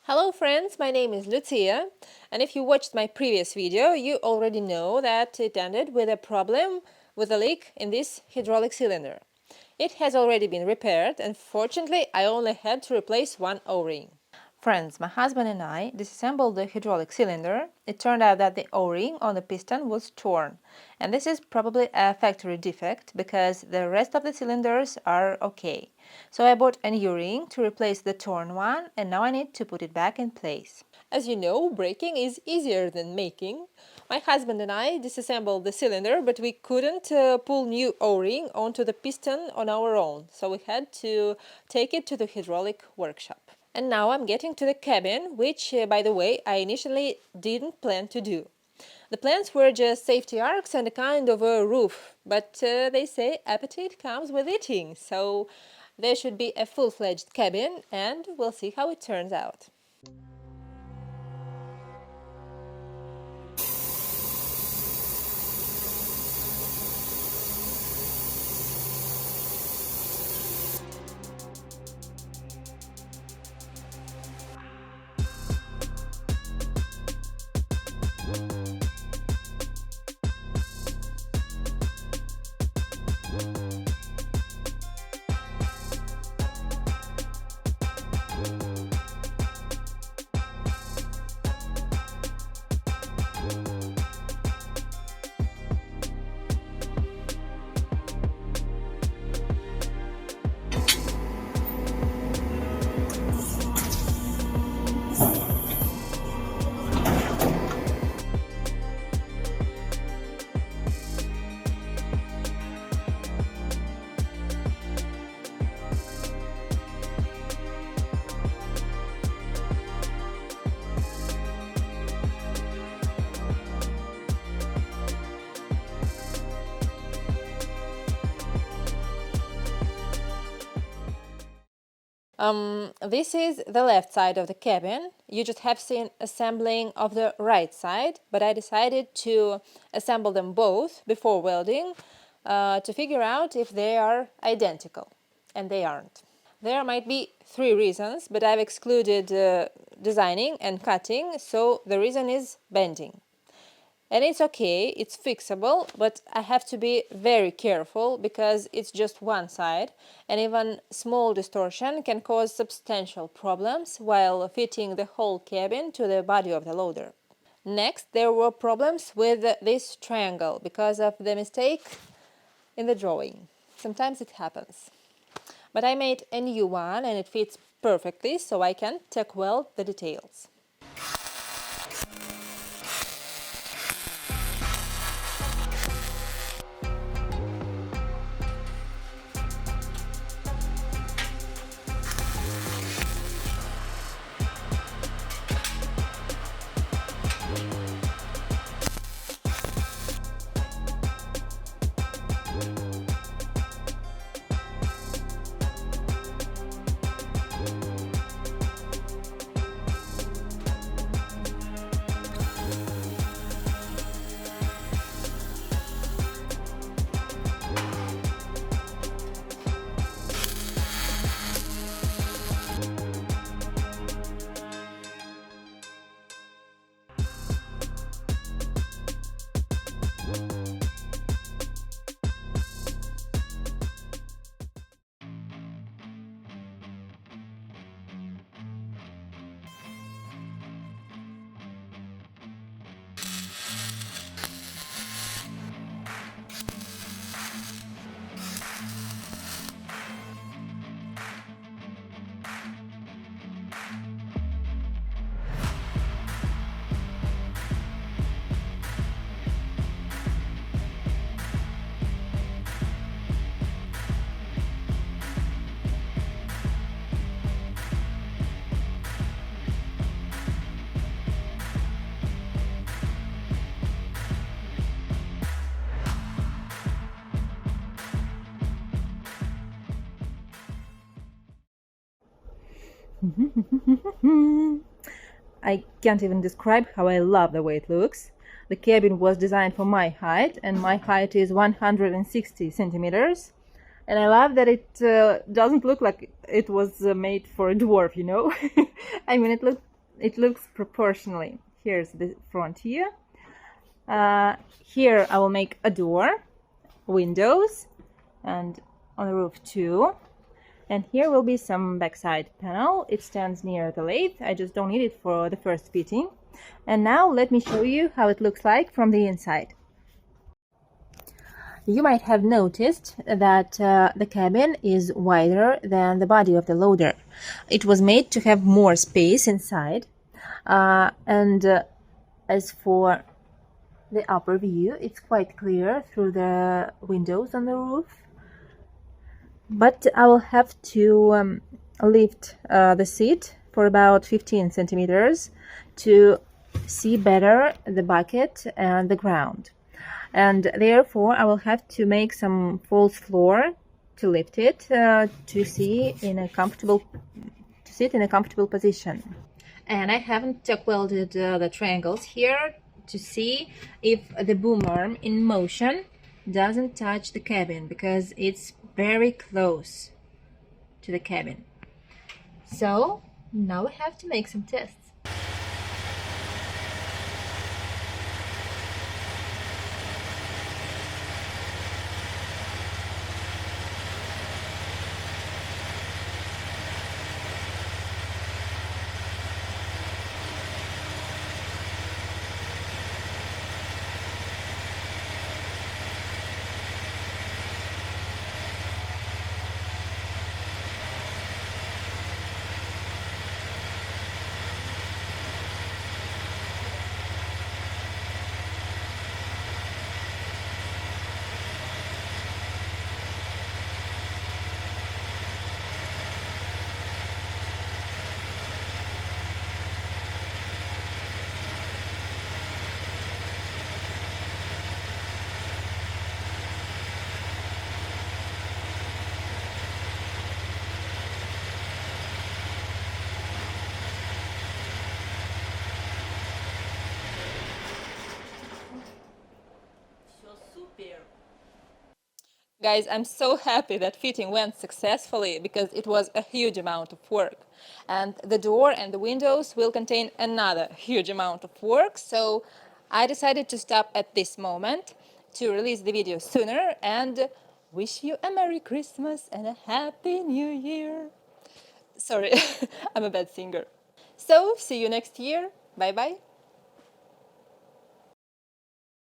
Hello friends, my name is Lucia, and if you watched my previous video, you already know that it ended with a problem with a leak in this hydraulic cylinder. It has already been repaired, and fortunately I only had to replace one O-ring. Friends, my husband and I disassembled the hydraulic cylinder. It turned out that the O-ring on the piston was torn, and this is probably a factory defect because the rest of the cylinders are okay. So I bought a new ring to replace the torn one, and now I need to put it back in place. As you know, breaking is easier than making. My husband and I disassembled the cylinder, but we couldn't pull new O-ring onto the piston on our own, so we had to take it to the hydraulic workshop. And now I'm getting to the cabin, which, by the way, I initially didn't plan to do. The plans were just safety arcs and a kind of a roof, but they say appetite comes with eating, so there should be a full-fledged cabin, and we'll see how it turns out. This is the left side of the cabin. You just have seen assembling of the right side, but I decided to assemble them both before welding to figure out if they are identical, and they aren't. There might be three reasons, but I've excluded designing and cutting, so the reason is bending. And it's okay, it's fixable, but I have to be very careful because it's just one side, and even small distortion can cause substantial problems while fitting the whole cabin to the body of the loader. Next, there were problems with this triangle because of the mistake in the drawing. Sometimes it happens. But I made a new one and it fits perfectly, so I can tack weld the details. I can't even describe how I love the way it looks. The cabin was designed for my height, and my height is 160 centimeters. And I love that it doesn't look like it was made for a dwarf, you know. I mean, it it looks proportionally. Here's the front view. Here I will make a door, windows, and on the roof too. And here will be some backside panel. It stands near the lathe. I just don't need it for the first fitting. And now let me show you how it looks like from the inside. You might have noticed that the cabin is wider than the body of the loader. It was made to have more space inside. As for the upper view, it's quite clear through the windows on the roof. But I will have to lift the seat for about 15 centimeters to see better the bucket and the ground. And therefore I will have to make some false floor to lift it to sit in a comfortable position. And I haven't tack welded the triangles here to see if the boom arm in motion doesn't touch the cabin, because it's very close to the cabin. So now we have to make some tests. Guys, I'm so happy that fitting went successfully, because it was a huge amount of work. And the door and the windows will contain another huge amount of work, so I decided to stop at this moment to release the video sooner and wish you a Merry Christmas and a Happy New Year. Sorry, I'm a bad singer. So, see you next year. Bye bye.